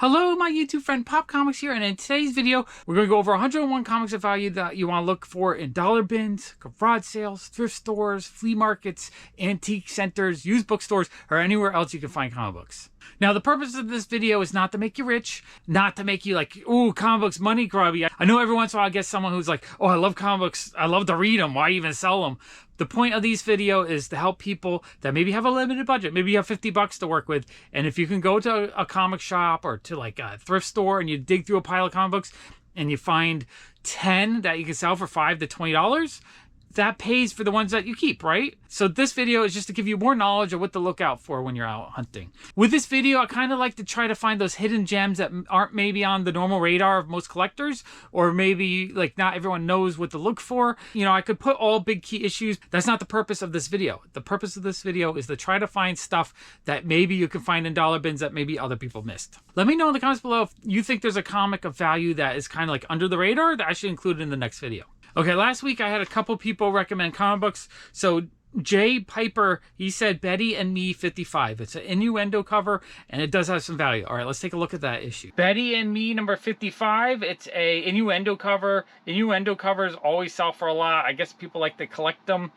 Hello, my YouTube friend Pop Comics here, and in today's video, we're going to go over 101 comics of value that you want to look for in dollar bins, garage sales, thrift stores, flea markets, antique centers, used bookstores, or anywhere else you can find comic books. Now, the purpose of this video is not to make you rich, not to make you like, ooh, comic books money grubby. I know every once in a while I get someone who's like, oh, I love comic books, I love to read them, why even sell them? The point of these videos is to help people that maybe have a limited budget. Maybe you have 50 bucks to work with. And if you can go to a comic shop or to like a thrift store and you dig through a pile of comic books and you find 10 that you can sell for $5 to $20, that pays for the ones that you keep, right? So this video is just to give you more knowledge of what to look out for when you're out hunting. With this video, I kind of like to try to find those hidden gems that aren't maybe on the normal radar of most collectors, or maybe like not everyone knows what to look for. You know, I could put all big key issues. That's not the purpose of this video. The purpose of this video is to try to find stuff that maybe you can find in dollar bins that maybe other people missed. Let me know in the comments below if you think there's a comic of value that is kind of like under the radar that I should include in the next video. Okay, last week I had a couple people recommend comic books. So Jay Piper, he said Betty and Me 55. It's an innuendo cover and it does have some value. All right, let's take a look at that issue. Betty and Me number 55. It's a innuendo cover. Innuendo covers always sell for a lot. I guess people like to collect them.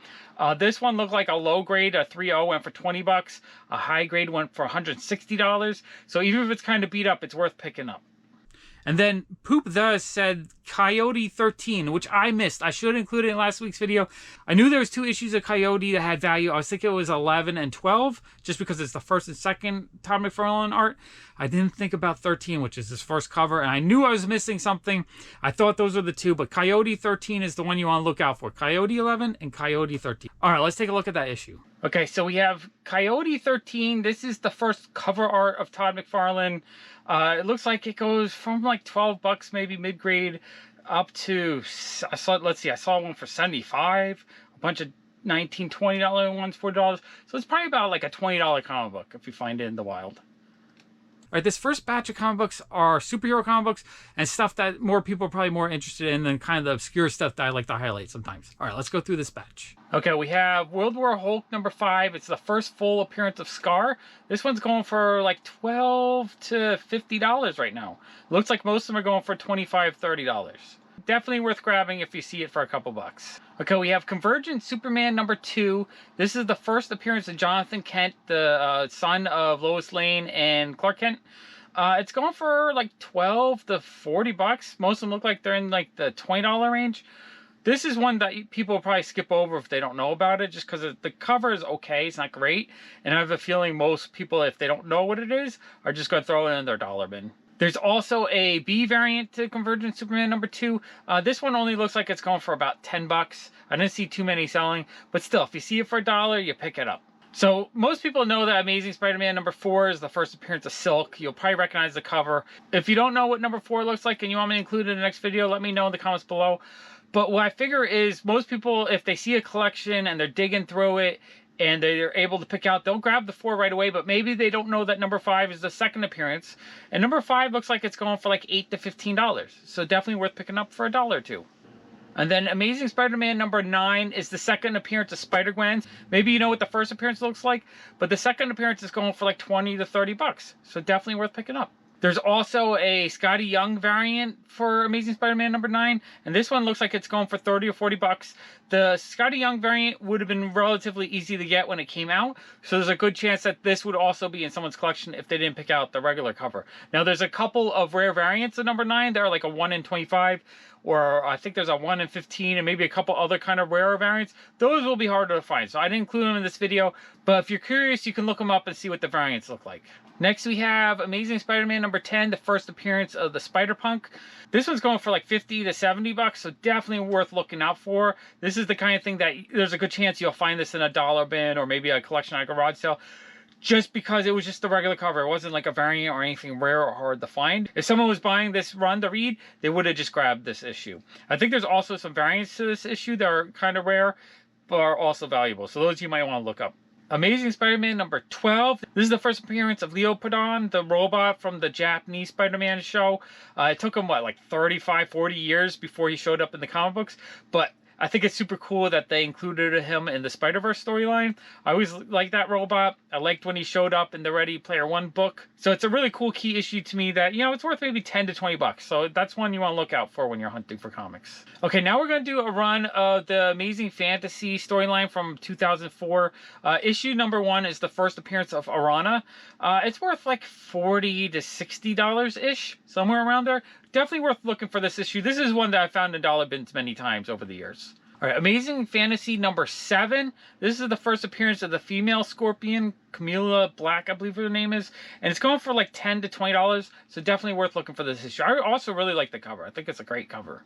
This one looked like a low grade, a 3.0 went for 20 bucks. A high grade went for $160. So even if it's kind of beat up, it's worth picking up. And then Poop The said Coyote 13, which I missed. I should include it in last week's video. I knew there was 2 issues of Coyote that had value. I was thinking it was 11 and 12, just because it's the first and second Todd McFarlane art. I didn't think about 13, which is his first cover, and I knew I was missing something. I thought those were the 2, but Coyote 13 is the one you want to look out for. Coyote 11 and Coyote 13. All right, let's take a look at that issue. Okay, so we have Coyote 13. This is the first cover art of Todd McFarlane. It looks like it goes from like 12 bucks, maybe mid-grade, up to, let's see, I saw one for 75, a bunch of $19, $20 ones, $40. So it's probably about like a $20 comic book if you find it in the wild. All right, this first batch of comic books are superhero comic books and stuff that more people are probably more interested in than kind of the obscure stuff that I like to highlight sometimes. All right, let's go through this batch. Okay, we have World War Hulk number 5. It's the first full appearance of Scar. This one's going for like $12 to $50 right now. Looks like most of them are going for $25, $30. Definitely worth grabbing if you see it for a couple bucks. Okay, we have Convergent Superman number 2. This is the first appearance of Jonathan Kent, the son of Lois Lane and Clark Kent. It's going for like 12 to 40 bucks. Most of them look like they're in like the $20 range. This is one that people will probably skip over if they don't know about it, just because the cover is okay. It's not great. And I have a feeling most people, if they don't know what it is, are just going to throw it in their dollar bin. There's also a B variant to Convergent Superman number 2. This one only looks like it's going for about 10 bucks. I didn't see too many selling, but still, if you see it for $1, you pick it up. So most people know that Amazing Spider-Man number 4 is the first appearance of Silk. You'll probably recognize the cover. If you don't know what number 4 looks like and you want me to include it in the next video, let me know in the comments below. But what I figure is most people, if they see a collection and they're digging through it, and they're able to pick out, they'll grab the 4 right away, but maybe they don't know that number 5 is the second appearance. And number 5 looks like it's going for like $8 to $15. So definitely worth picking up for $1 or 2. And then Amazing Spider-Man number 9 is the second appearance of Spider-Gwen. Maybe you know what the first appearance looks like, but the second appearance is going for like 20 to 30 bucks. So definitely worth picking up. There's also a Scotty Young variant for Amazing Spider-Man number 9, and this one looks like it's going for 30 or 40 bucks. The Scotty Young variant would have been relatively easy to get when it came out, so there's a good chance that this would also be in someone's collection if they didn't pick out the regular cover. Now, there's a couple of rare variants of number 9. There are like a 1 in 25, or I think there's a 1 in 15, and maybe a couple other kind of rarer variants. Those will be harder to find, so I didn't include them in this video, but if you're curious, you can look them up and see what the variants look like. Next, we have Amazing Spider-Man number 10, the first appearance of the Spider-Punk. This one's going for like 50 to 70 bucks, so definitely worth looking out for. This is the kind of thing that there's a good chance you'll find this in a dollar bin or maybe a collection at a garage sale, just because it was just the regular cover. It wasn't like a variant or anything rare or hard to find. If someone was buying this run to read, they would have just grabbed this issue. I think there's also some variants to this issue that are kind of rare, but are also valuable. So those you might want to look up. Amazing Spider-Man number 12. This is the first appearance of Leopardon, the robot from the Japanese Spider-Man show. It took him, what, like 35, 40 years before he showed up in the comic books. But I think it's super cool that they included him in the Spider-Verse storyline. I always liked that robot. I liked when he showed up in the Ready Player One book. So it's a really cool key issue to me that, you know, it's worth maybe 10 to 20 bucks. So that's one you want to look out for when you're hunting for comics. Okay, now we're going to do a run of the Amazing Fantasy storyline from 2004. Issue number 1 is the first appearance of Arana. It's worth like $40 to $60-ish, somewhere around there. Definitely worth looking for this issue. This is one that I found in dollar bins many times over the years. All right, Amazing Fantasy number 7. This is the first appearance of the female Scorpion, Camilla Black, I believe her name is. And it's going for like $10 to $20, so definitely worth looking for this issue. I also really like the cover. I think it's a great cover.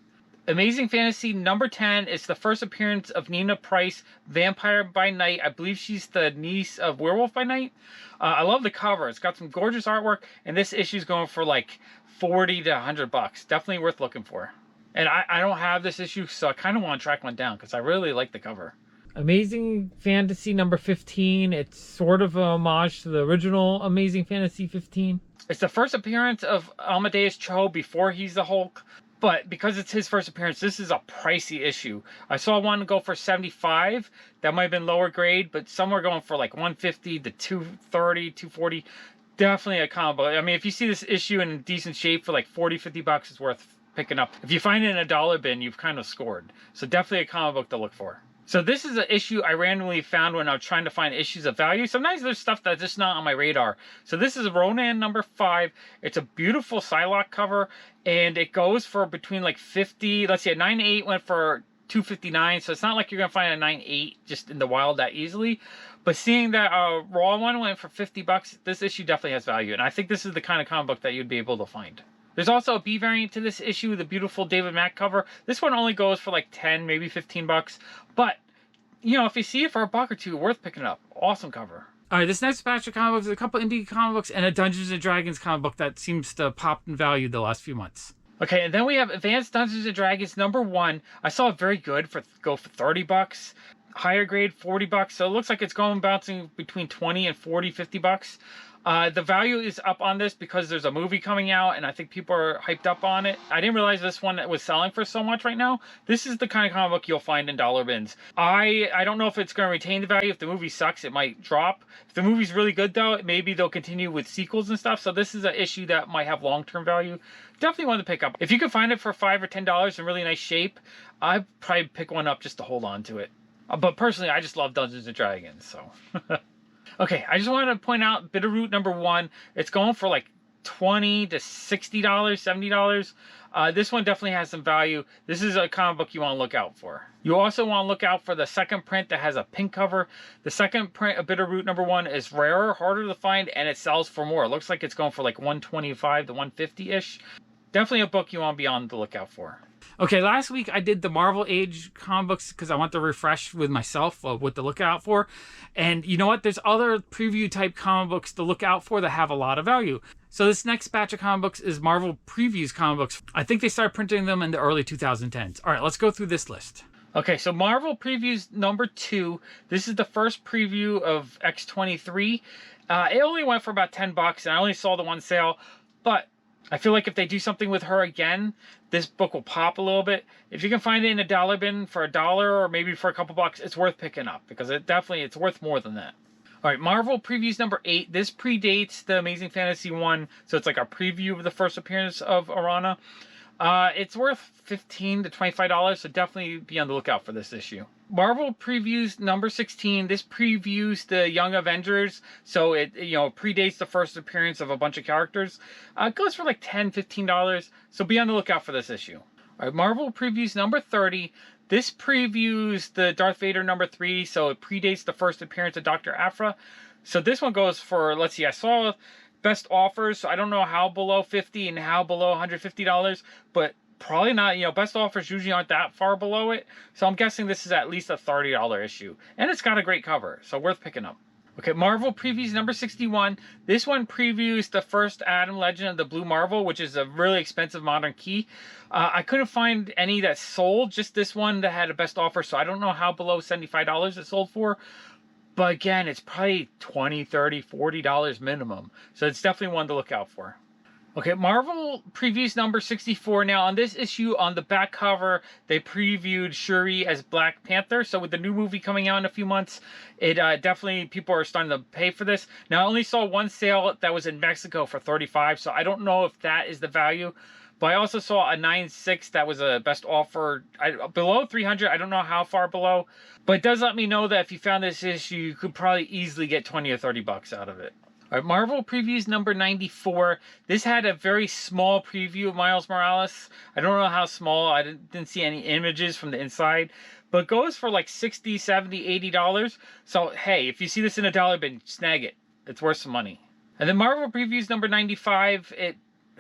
Amazing Fantasy number 10 is the first appearance of Nina Price, Vampire by Night. I believe she's the niece of Werewolf by Night. I love the cover. It's got some gorgeous artwork, and this issue's going for like 40 to 100 bucks. Definitely worth looking for. And I don't have this issue, so I kind of want to track one down because I really like the cover. Amazing Fantasy number 15. It's sort of a homage to the original Amazing Fantasy 15. It's the first appearance of Amadeus Cho before he's the Hulk. But because it's his first appearance, this is a pricey issue. I saw one go for $75. That might have been lower grade, but some are going for like $150 to $230, $240. Definitely a combo. I mean, if you see this issue in decent shape for like 40, 50 bucks, it's worth picking up. If you find it in a dollar bin, you've kind of scored. So definitely a comic book to look for. So this is an issue I randomly found when I was trying to find issues of value. Sometimes there's stuff that's just not on my radar. So this is Ronan number 5. It's a beautiful Psylocke cover, and it goes for between like 50. Let's see, a 9.8 went for $259. So it's not like you're gonna find a 9.8 just in the wild that easily. But seeing that raw one went for 50 bucks, this issue definitely has value. And I think this is the kind of comic book that you'd be able to find. There's also a B variant to this issue, the beautiful David Mack cover. This one only goes for like 10, maybe 15 bucks. But, you know, if you see it for a buck or two, worth picking up. Awesome cover. All right, this next batch of comic books is a couple indie comic books and a Dungeons & Dragons comic book that seems to pop in value the last few months. Okay, and then we have Advanced Dungeons & Dragons number 1. I saw it very good go for 30 bucks. Higher grade, 40 bucks. So it looks like it's going bouncing between 20 and 40, 50 bucks. The value is up on this because there's a movie coming out, and I think people are hyped up on it. I didn't realize this one was selling for so much right now. This is the kind of comic book you'll find in dollar bins. I don't know if it's going to retain the value. If the movie sucks, it might drop. If the movie's really good, though, maybe they'll continue with sequels and stuff. So this is an issue that might have long-term value. Definitely one to pick up. If you can find it for $5 or $10 in really nice shape, I'd probably pick one up just to hold on to it. But personally, I just love Dungeons & Dragons, so... Okay, I just wanted to point out Bitterroot number 1. It's going for like $20 to $60, $70. This one definitely has some value. This is a comic book you want to look out for. You also want to look out for the second print that has a pink cover. The second print of Bitterroot number 1 is rarer, harder to find, and it sells for more. It looks like it's going for like $125 to $150-ish. Definitely a book you want to be on the lookout for. Okay, last week I did the Marvel Age comic books because I want to refresh with myself what to look out for. And you know what? There's other preview type comic books to look out for that have a lot of value. So this next batch of comic books is Marvel Previews comic books. I think they started printing them in the early 2010s. All right, let's go through this list. Okay, so Marvel Previews number 2. This is the first preview of X-23. It only went for about 10 bucks, and I only saw the one sale. But I feel like if they do something with her again, this book will pop a little bit. If you can find it in a dollar bin for $1 or maybe for a couple bucks, it's worth picking up because it's worth more than that. All right, Marvel Previews number 8. This predates the Amazing Fantasy 1, so it's like a preview of the first appearance of Arana. It's worth $15 to $25, so definitely be on the lookout for this issue. Marvel Previews number 16. This previews the Young Avengers, so it predates the first appearance of a bunch of characters. It goes for like $10, $15, so be on the lookout for this issue. All right, Marvel Previews number 30. This previews the Darth Vader number 3, so it predates the first appearance of Dr. Aphra. So this one goes for, let's see, I saw best offers, so I don't know how below $50 and how below $150, but probably not. Best offers usually aren't that far below it, so I'm guessing this is at least a $30 issue, and it's got a great cover, so worth picking up. Okay, Marvel Previews number 61. This one previews the first Adam Legend of the Blue Marvel, which is a really expensive modern key. I couldn't find any that sold, just this one that had a best offer, so I don't know how below $75 it sold for. But again, it's probably $20, $30, $40 minimum. So it's definitely one to look out for. Okay, Marvel previews number 64. Now, on this issue, on the back cover, they previewed Shuri as Black Panther. So with the new movie coming out in a few months, it definitely, people are starting to pay for this. Now, I only saw one sale that was in Mexico for 35, so I don't know if that is the value. But I also saw a 9.6 that was a best offer below 300. I don't know how far below, but it does let me know that if you found this issue, you could probably easily get 20 or 30 bucks out of it. All right, Marvel Previews number 94. This had a very small preview of Miles Morales. I don't know how small. I didn't see any images from the inside. But it goes for like $60, $70, $80. So, hey, if you see this in a dollar bin, snag it. It's worth some money. And then Marvel Previews number 95.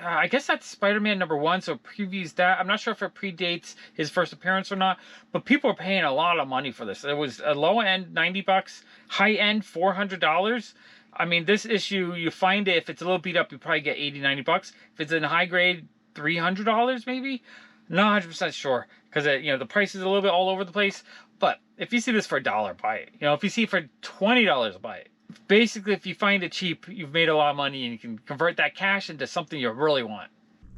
I guess that's Spider-Man number 1, so it previews that. I'm not sure if it predates his first appearance or not, but people are paying a lot of money for this. It was a low end, 90 bucks, high end, $400. I mean, this issue, you find it, if it's a little beat up, you probably get 80, 90 bucks. If it's in high grade, $300 maybe? Not 100% sure, because the price is a little bit all over the place. But if you see this for $1, buy it. If you see it for $20, buy it. Basically, if you find it cheap, you've made a lot of money and you can convert that cash into something you really want.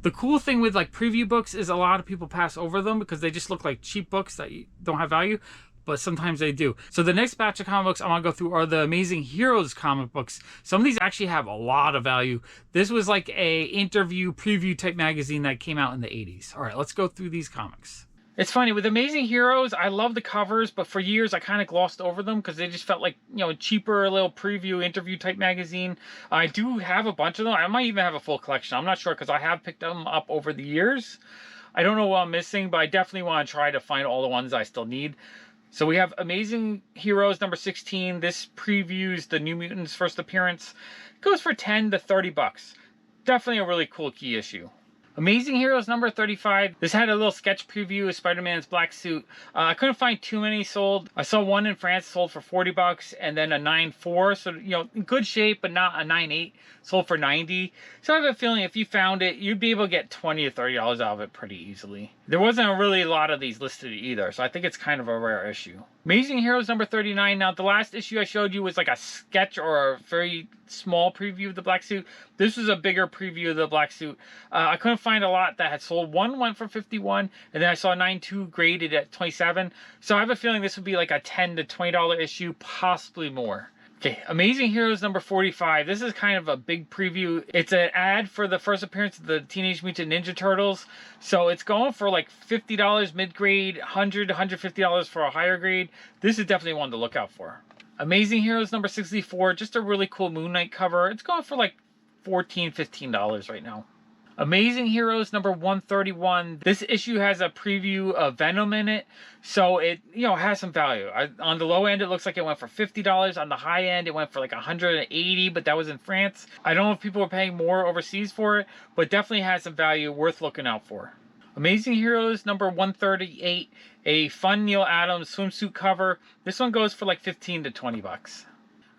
The cool thing with like preview books is a lot of people pass over them because they just look like cheap books that don't have value. But sometimes they do. So the next batch of comic books I want to go through are the Amazing Heroes comic books. Some of these actually have a lot of value. This was like a interview preview type magazine that came out in the 80s. All right, let's go through these comics. It's funny, with Amazing Heroes, I love the covers, but for years I kind of glossed over them because they just felt like, cheaper little preview interview type magazine. I do have a bunch of them. I might even have a full collection. I'm not sure because I have picked them up over the years. I don't know what I'm missing, but I definitely want to try to find all the ones I still need. So we have Amazing Heroes number 16. This previews the New Mutants' first appearance. It goes for 10 to 30 bucks. Definitely a really cool key issue. Amazing Heroes number 35. This had a little sketch preview of Spider-Man's black suit. I couldn't find too many sold. I saw one in France sold for 40 bucks and then a 9.4. So, in good shape, but not a 9.8 sold for 90. So I have a feeling if you found it, you'd be able to get 20 to 30 dollars out of it pretty easily. There wasn't really a lot of these listed either, so I think it's kind of a rare issue. Amazing Heroes number 39. Now, the last issue I showed you was like a sketch or a very small preview of the black suit. This was a bigger preview of the black suit. I couldn't find a lot that had sold. One went for 51, and then I saw 9.2 graded at 27. So I have a feeling this would be like a $10 to $20 issue, possibly more. Okay, Amazing Heroes number 45. This is kind of a big preview. It's an ad for the first appearance of the Teenage Mutant Ninja Turtles. So it's going for like $50 mid-grade, $100 to $150 for a higher grade. This is definitely one to look out for. Amazing Heroes number 64. Just a really cool Moon Knight cover. It's going for like $14, $15 right now. Amazing Heroes number 131. This issue has a preview of Venom in it, so it has some value. On the low end, it looks like it went for $50. On the high end, it went for like $180, but that was in France. I don't know if people are paying more overseas for it, but definitely has some value worth looking out for. Amazing Heroes number 138, a fun Neil Adams swimsuit cover. This one goes for like 15 to 20 bucks.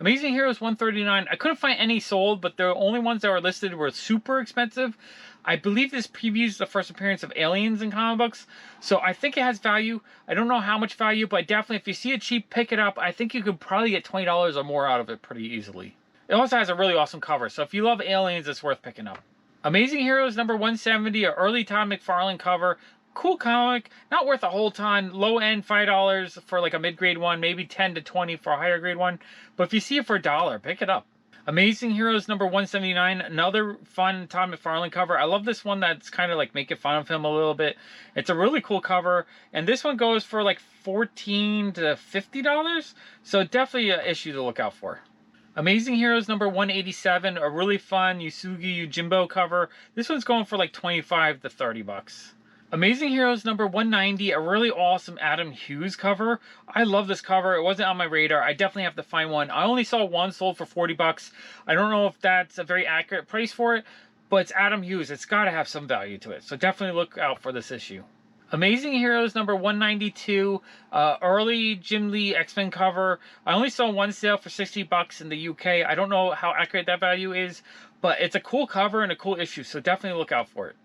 Amazing Heroes 139. I couldn't find any sold, but the only ones that were listed were super expensive. I believe this previews the first appearance of aliens in comic books, so I think it has value. I don't know how much value, but definitely if you see it cheap, pick it up. I think you could probably get $20 or more out of it pretty easily. It also has a really awesome cover, so if you love aliens, it's worth picking up. Amazing Heroes number 170, an early Todd McFarlane cover. Cool comic, not worth a whole ton. Low end $5 for like a mid-grade one, maybe 10 to 20 for a higher grade one. But if you see it for $1, pick it up. Amazing Heroes number 179, another fun Todd McFarlane cover. I love this one that's kind of like making fun of him a little bit. It's a really cool cover, and this one goes for like $14 to $50. So definitely an issue to look out for. Amazing Heroes number 187, a really fun Yusugi Yojimbo cover. This one's going for like 25 to 30 bucks. Amazing Heroes number 190, a really awesome Adam Hughes cover. I love this cover. It wasn't on my radar. I definitely have to find one. I only saw one sold for 40 bucks. I don't know if that's a very accurate price for it, but it's Adam Hughes. It's got to have some value to it. So definitely look out for this issue. Amazing Heroes number 192, early Jim Lee X-Men cover. I only saw one sale for 60 bucks in the UK. I don't know how accurate that value is, but it's a cool cover and a cool issue, so definitely look out for it.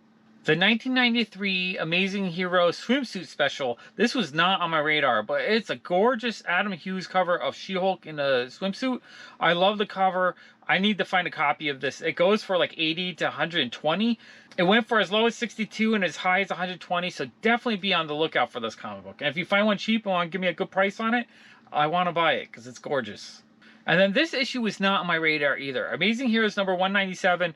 The 1993 Amazing Hero swimsuit special. This was not on my radar, but it's a gorgeous Adam Hughes cover of She-Hulk in a swimsuit. I love the cover. I need to find a copy of this. It goes for like 80 to 120. It went for as low as 62 and as high as 120, so definitely be on the lookout for this comic book. And if you find one cheap and want to give me a good price on it, I want to buy it because it's gorgeous. And then this issue was not on my radar either. Amazing Heroes number 197.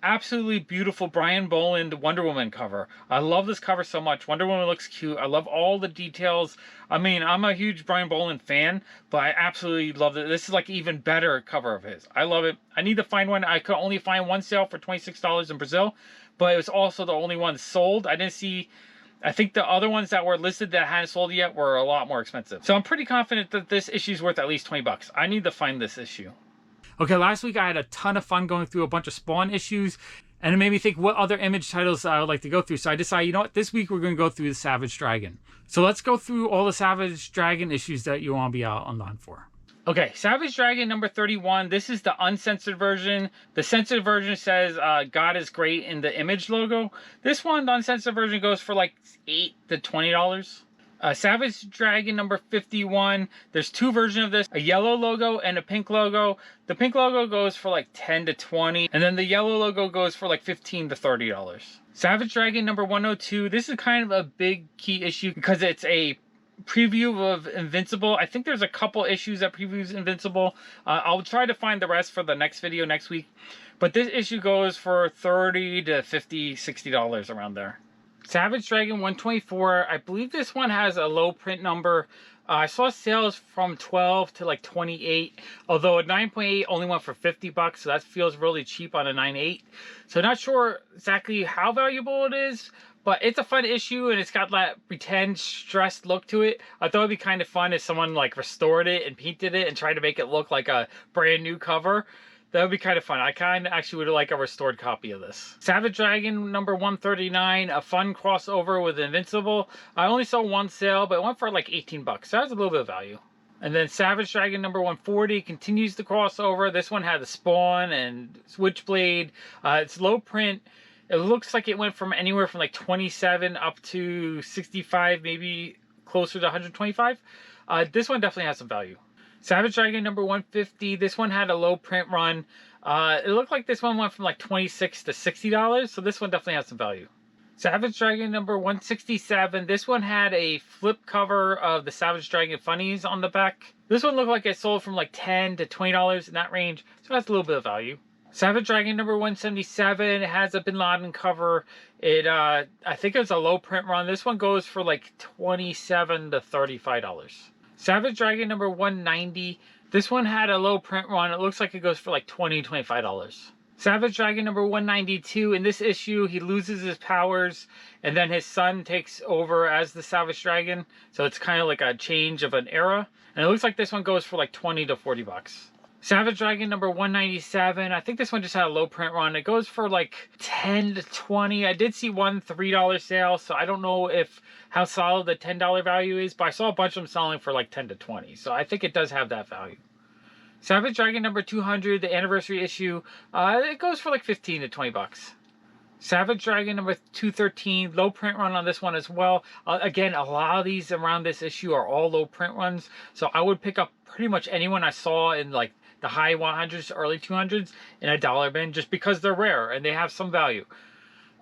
Absolutely beautiful Brian Boland Wonder Woman cover. I love this cover so much. Wonder Woman looks cute. I love all the details. I mean, I'm a huge Brian Boland fan, but I absolutely love it. This is like even better cover of his. I love it. I need to find one. I could only find one sale for $26 in Brazil, but it was also the only one sold. I didn't see... I think the other ones that were listed that hadn't sold yet were a lot more expensive. So I'm pretty confident that this issue is worth at least 20 bucks. I need to find this issue. Okay, last week I had a ton of fun going through a bunch of Spawn issues, and it made me think what other Image titles I would like to go through. So I decided, you know what, this week we're going to go through the Savage Dragon. So let's go through all the Savage Dragon issues that you want to be out on for. Okay, Savage Dragon number 31. This is the uncensored version. The censored version says God is great in the Image logo. This one, the uncensored version, goes for like $8 to $20. Savage Dragon number 51. There's two versions of this, a yellow logo and a pink logo. The pink logo goes for like 10 to 20, and then the yellow logo goes for like $15 to $30. Savage Dragon number 102. This is kind of a big key issue because it's a preview of Invincible. I think there's a couple issues that previews Invincible. I'll try to find the rest for the next video next week. But this issue goes for $30 to $50, $60 around there. Savage Dragon 124. I believe this one has a low print number. I saw sales from 12 to like 28, although a 9.8 only went for 50 bucks, so that feels really cheap on a 9.8. So not sure exactly how valuable it is, but it's a fun issue and it's got that pretend stressed look to it. I thought it'd be kind of fun if someone like restored it and painted it and tried to make it look like a brand new cover. That would be kind of fun. I kind of actually would like a restored copy of this. Savage Dragon number 139, a fun crossover with Invincible. I only saw one sale, but it went for like 18 bucks. So that's a little bit of value. And then Savage Dragon number 140 continues the crossover. This one had the Spawn and Switchblade. It's low print. It looks like it went from anywhere from like 27 up to 65, maybe closer to 125. This one definitely has some value. Savage Dragon number 150. This one had a low print run. It looked like this one went from like $26 to $60, so this one definitely has some value. Savage Dragon number 167. This one had a flip cover of the Savage Dragon funnies on the back. This one looked like it sold from like $10 to $20 in that range, so that's a little bit of value. Savage Dragon number 177. It has a Bin Laden cover. I think it was a low print run. This one goes for like $27 to $35. Savage Dragon number 190. This one had a low print run. It looks like it goes for like $20 to $25. Savage Dragon number 192. In this issue, he loses his powers, and then his son takes over as the Savage Dragon. So it's kind of like a change of an era. And it looks like this one goes for like 20 to 40 bucks. Savage Dragon number 197. I think this one just had a low print run. It goes for like 10 to 20. I did see one $3 sale, so I don't know how solid the $10 value is, but I saw a bunch of them selling for like 10 to 20. So I think it does have that value. Savage Dragon number 200, the anniversary issue, it goes for like 15 to 20 bucks. Savage Dragon number 213, low print run on this one as well. Again, a lot of these around this issue are all low print runs, so I would pick up pretty much anyone I saw in like the high 100s, early 200s in a dollar bin, just because they're rare and they have some value.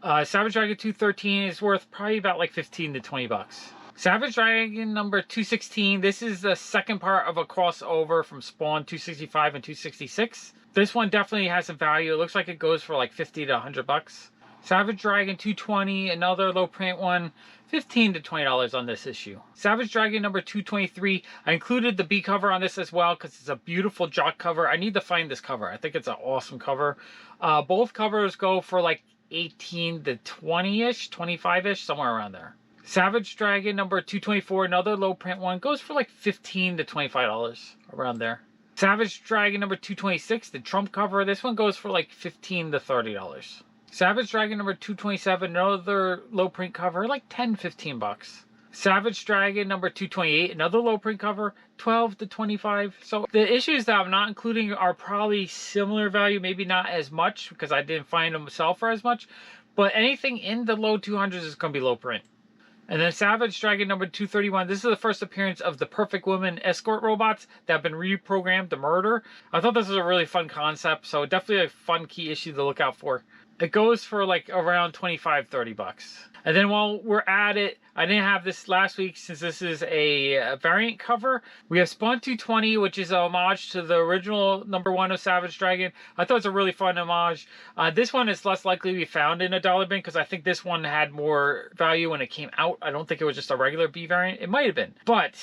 Savage Dragon 213 is worth probably about like 15 to 20 bucks. Savage Dragon number 216. This is the second part of a crossover from Spawn 265 and 266. This one definitely has some value. It looks like it goes for like 50 to 100 bucks. Savage Dragon 220, another low print one, $15 to $20 on this issue. Savage Dragon number 223, I included the B cover on this as well because it's a beautiful jock cover. I need to find this cover. I think it's an awesome cover. Both covers go for like 18 to 20-ish, 25-ish, somewhere around there. Savage Dragon number 224, another low print one, goes for like $15 to $25, around there. Savage Dragon number 226, the Trump cover, this one goes for like $15 to $30. Savage Dragon number 227, another low print cover, like 10, 15 bucks. Savage Dragon number 228, another low print cover, 12 to 25. So the issues that I'm not including are probably similar value, maybe not as much because I didn't find them sell for as much, but anything in the low 200s is going to be low print. And then Savage Dragon number 231. This is the first appearance of the Perfect Woman escort robots that have been reprogrammed to murder. I thought this was a really fun concept, so definitely a fun key issue to look out for. It goes for like around 25-30 bucks. And then while we're at it, I didn't have this last week since this is a variant cover. We have Spawn 220, which is a homage to the original number 1 of Savage Dragon. I thought it was a really fun homage. This one is less likely to be found in a dollar bin because I think this one had more value when it came out. I don't think it was just a regular B variant. It might have been, but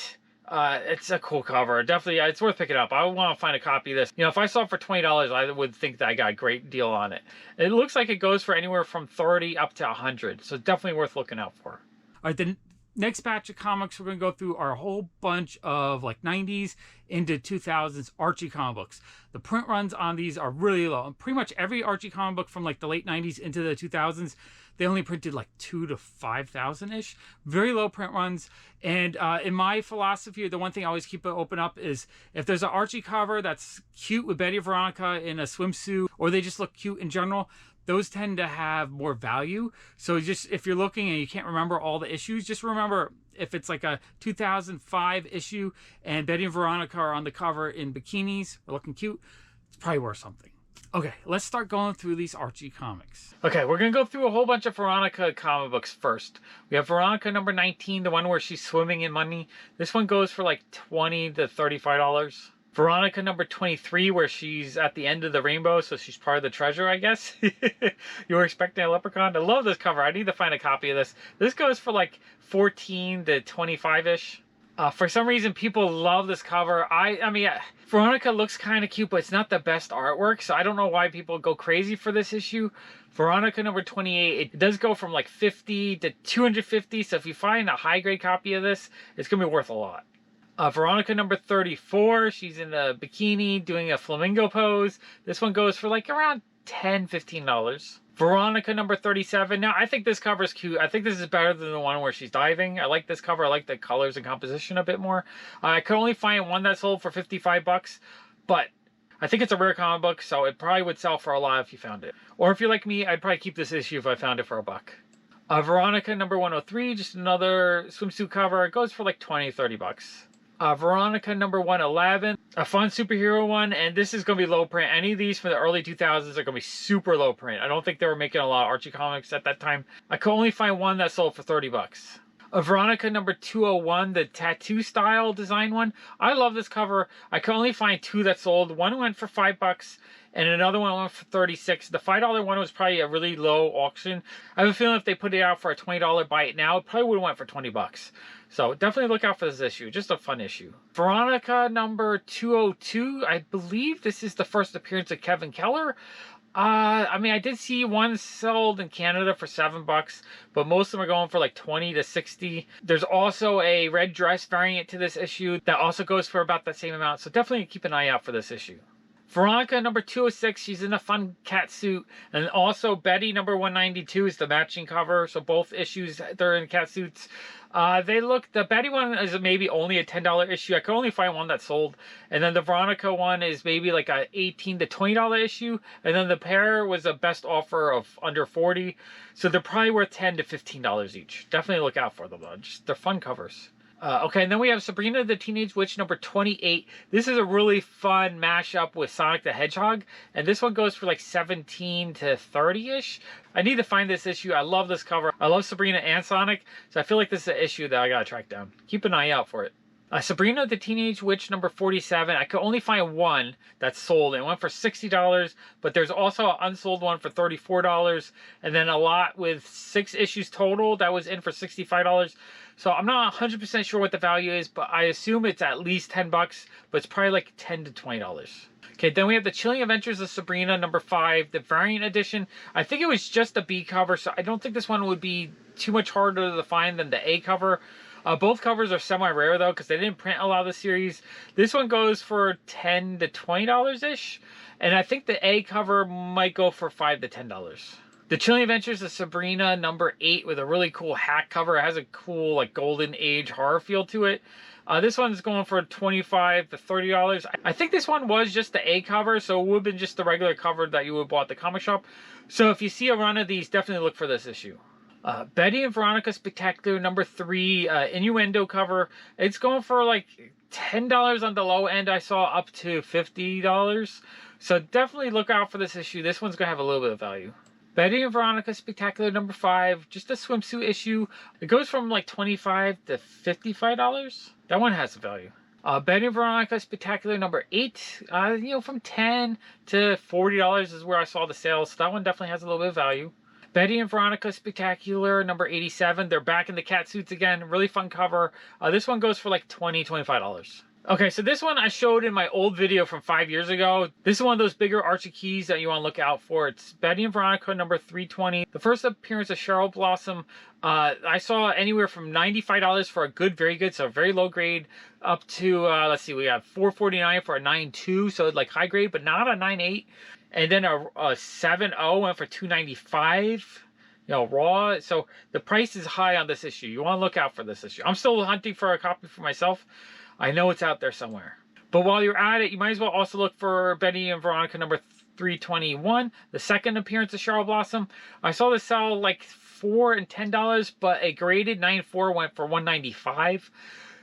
it's a cool cover. Definitely, it's worth picking up. I want to find a copy of this. You know, if I saw it for $20, I would think that I got a great deal on it. It looks like it goes for anywhere from 30 up to 100, so definitely worth looking out for. All right, the next batch of comics we're going to go through are a whole bunch of like 90s into 2000s Archie comic books. The print runs on these are really low. Pretty much every Archie comic book from like the late 90s into the 2000s, they only printed like 2,000 to 5,000-ish. Very low print runs. And in my philosophy, the one thing I always keep open up is if there's an Archie cover that's cute with Betty and Veronica in a swimsuit, or they just look cute in general, those tend to have more value. So just if you're looking and you can't remember all the issues, just remember if it's like a 2005 issue and Betty and Veronica are on the cover in bikinis or looking cute, it's probably worth something. Okay, let's start going through these Archie comics. Okay, we're going to go through a whole bunch of Veronica comic books first. We have Veronica number 19, the one where she's swimming in money. This one goes for like $20 to $35. Veronica number 23, where she's at the end of the rainbow, so she's part of the treasure, I guess. You were expecting a leprechaun? I love this cover. I need to find a copy of this. This goes for like 14 to 25-ish. For some reason, people love this cover. I mean, Veronica looks kind of cute, but it's not the best artwork, so I don't know why people go crazy for this issue. Veronica number 28, it does go from like 50 to 250, so if you find a high-grade copy of this, it's going to be worth a lot. Veronica number 34, she's in a bikini doing a flamingo pose. This one goes for like around $10, $15. Veronica number 37. Now, I think this cover is cute. I think this is better than the one where she's diving. I like this cover. I like the colors and composition a bit more. I could only find one that sold for 55 bucks, but I think it's a rare comic book, so it probably would sell for a lot if you found it. Or if you're like me, I'd probably keep this issue if I found it for $1. Veronica number 103, just another swimsuit cover. It goes for like 20, 30 bucks. Veronica number 111, a fun superhero one, and this is going to be low print. Any of these from the early 2000s are going to be super low print. I don't think they were making a lot of Archie comics at that time. I could only find one that sold for 30 bucks. Veronica number 201, the tattoo style design one. I love this cover. I could only find two that sold. One went for $5 and another one went for 36. The $5 one was probably a really low auction. I have a feeling if they put it out for a $20 buy it now, it probably would have went for 20 bucks. So definitely look out for this issue. Just a fun issue. Veronica number 202. I believe this is the first appearance of Kevin Keller. I mean, I did see one sold in Canada for $7, but most of them are going for like 20 to 60. There's also a red dress variant to this issue that also goes for about that same amount. So definitely keep an eye out for this issue. Veronica number 206, she's in a fun cat suit. And also Betty number 192 is the matching cover. So both issues, they're in cat suits. The Betty one is maybe only a $10 issue. I could only find one that sold. And then the Veronica one is maybe like a $18 to $20 issue. And then the pair was a best offer of under 40. So they're probably worth $10 to $15 each. Definitely look out for them though. They're fun covers. Okay, and then we have Sabrina the Teenage Witch number 28. This is a really fun mashup with Sonic the Hedgehog. And this one goes for like 17 to 30-ish. I need to find this issue. I love this cover. I love Sabrina and Sonic. So I feel like this is an issue that I gotta track down. Keep an eye out for it. Sabrina the Teenage Witch number 47. I could only find one that sold. It went for $60, but there's also an unsold one for $34. And then a lot with 6 issues total that was in for $65. So I'm not 100% sure what the value is, but I assume it's at least $10, but it's probably like $10 to $20. Okay, then we have the Chilling Adventures of Sabrina number 5, the variant edition. I think it was just a B cover, so I don't think this one would be too much harder to find than the A cover. Both covers are semi-rare though, because they didn't print a lot of the series. This one goes for $10 to $20-ish, and I think the A cover might go for $5 to $10. The Chilling Adventures of Sabrina #8 with a really cool hat cover. It has a cool like golden age horror feel to it. This one's going for $25 to $30. I think this one was just the A cover, so it would have been just the regular cover that you would have bought at the comic shop. So if you see a run of these, definitely look for this issue. Betty and Veronica Spectacular #3 innuendo cover. It's going for like $10 on the low end. I saw up to $50. So definitely look out for this issue. This one's going to have a little bit of value. Betty and Veronica Spectacular #5, just a swimsuit issue. It goes from like $25 to $55. That one has value. Betty and Veronica Spectacular #8, you know, from $10 to $40 is where I saw the sales. So that one definitely has a little bit of value. Betty and Veronica Spectacular #87. They're back in the cat suits again. Really fun cover. This one goes for like $20, $25. Okay, so this one I showed in my old video from 5 years ago. This is one of those bigger Archie keys that you want to look out for. It's Betty and Veronica #320. The first appearance of Cheryl Blossom. I saw anywhere from $95 for a good, very good, so very low grade, up to, let's see, we have $449 for a 9.2, so like high grade, but not a 9.8. And then a 7.0 went for $295. You know, raw. So the price is high on this issue. You want to look out for this issue. I'm still hunting for a copy for myself. I know it's out there somewhere. But while you're at it, you might as well also look for Betty and Veronica #321, the second appearance of Cheryl Blossom. I saw this sell like $4 and $10, but a graded 9.4 went for $195.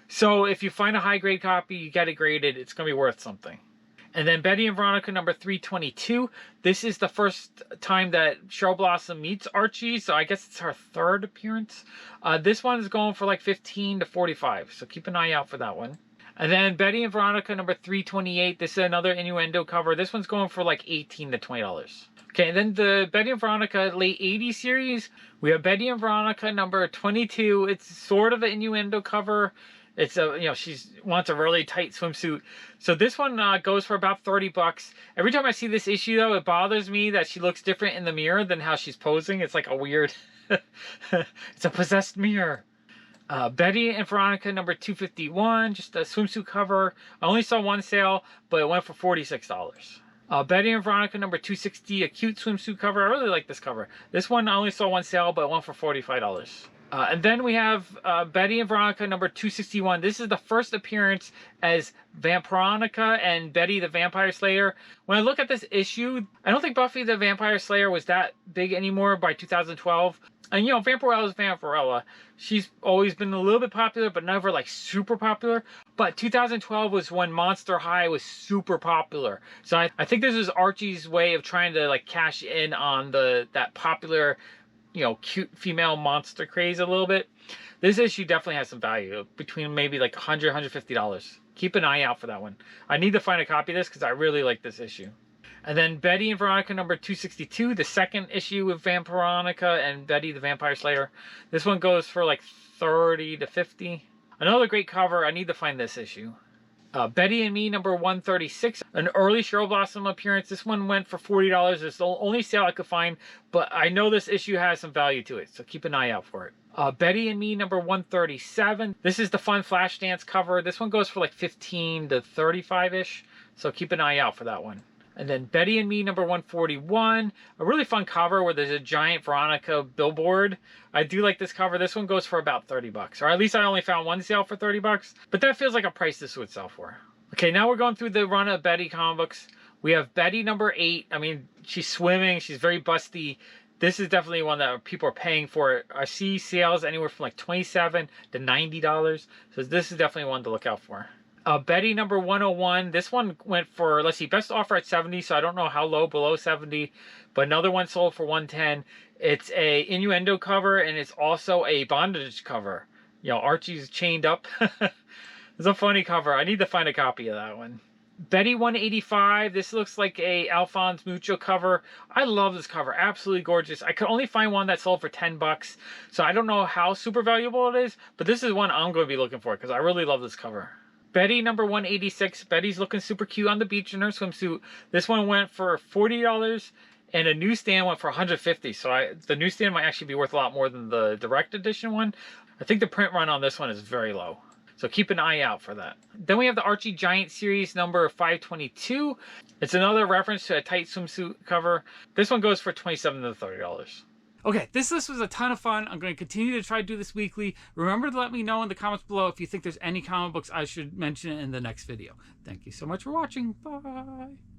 So if you find a high grade copy, you get it graded, it's going to be worth something. And then Betty and Veronica #322. This is the first time that Cheryl Blossom meets Archie, so I guess it's her third appearance. This one is going for like $15 to $45, so keep an eye out for that one. And then Betty and Veronica #328. This is another innuendo cover. This one's going for like $18 to $20. Okay, and then the Betty and Veronica late 80s series. We have Betty and Veronica #22. It's sort of an innuendo cover. It's a, you know, she wants a really tight swimsuit. So this one goes for about $30. Every time I see this issue though, it bothers me that she looks different in the mirror than how she's posing. It's like a weird, it's a possessed mirror. Betty and Veronica #251, just a swimsuit cover. I only saw one sale, but it went for $46. Betty and Veronica #260, a cute swimsuit cover. I really like this cover. This one I only saw one sale, but it went for $45. And then we have Betty and Veronica #261. This is the first appearance as Vampironica and Betty the Vampire Slayer. When I look at this issue, I don't think Buffy the Vampire Slayer was that big anymore by 2012. And you know, Vampirella is Vampirella. She's always been a little bit popular, but never like super popular. But 2012 was when Monster High was super popular. So I think this is Archie's way of trying to like cash in on that popular, you know, cute female monster craze a little bit. This issue definitely has some value, between maybe like $100, $150. Keep an eye out for that one. I need to find a copy of this because I really like this issue. And then Betty and Veronica #262, the second issue with Vampironica and Betty the Vampire Slayer. This one goes for like $30 to $50. Another great cover. I need to find this issue. Betty and Me #136, an early Cheryl Blossom appearance. This one went for $40. It's the only sale I could find, but I know this issue has some value to it, so keep an eye out for it. Betty and Me #137. This is the fun Flashdance cover. This one goes for like $15 to $35-ish, so keep an eye out for that one. And then Betty and Me #141, a really fun cover where there's a giant Veronica billboard. I do like this cover. This one goes for about $30, or at least I only found one sale for $30, but that feels like a price this would sell for. Okay, now we're going through the run of Betty comics. We have Betty #8. I mean, she's swimming. She's very busty. This is definitely one that people are paying for. I see sales anywhere from like $27 to $90, so this is definitely one to look out for. Betty #101. This one went for, let's see, best offer at $70, so I don't know how low below $70, but another one sold for $110. It's a innuendo cover, and it's also a bondage cover. You know, Archie's chained up. It's a funny cover. I need to find a copy of that one. Betty 185. This looks like a Alphonse Mucho cover. I love this cover. Absolutely gorgeous. I could only find one that sold for $10, so I don't know how super valuable it is, but this is one I'm going to be looking for because I really love this cover. Betty #186. Betty's looking super cute on the beach in her swimsuit. This one went for $40, and a newsstand went for $150. So the newsstand might actually be worth a lot more than the direct edition one. I think the print run on this one is very low. So keep an eye out for that. Then we have the Archie Giant series number 522. It's another reference to a tight swimsuit cover. This one goes for $27 to $30. Okay, this list was a ton of fun. I'm going to continue to try to do this weekly. Remember to let me know in the comments below if you think there's any comic books I should mention in the next video. Thank you so much for watching. Bye.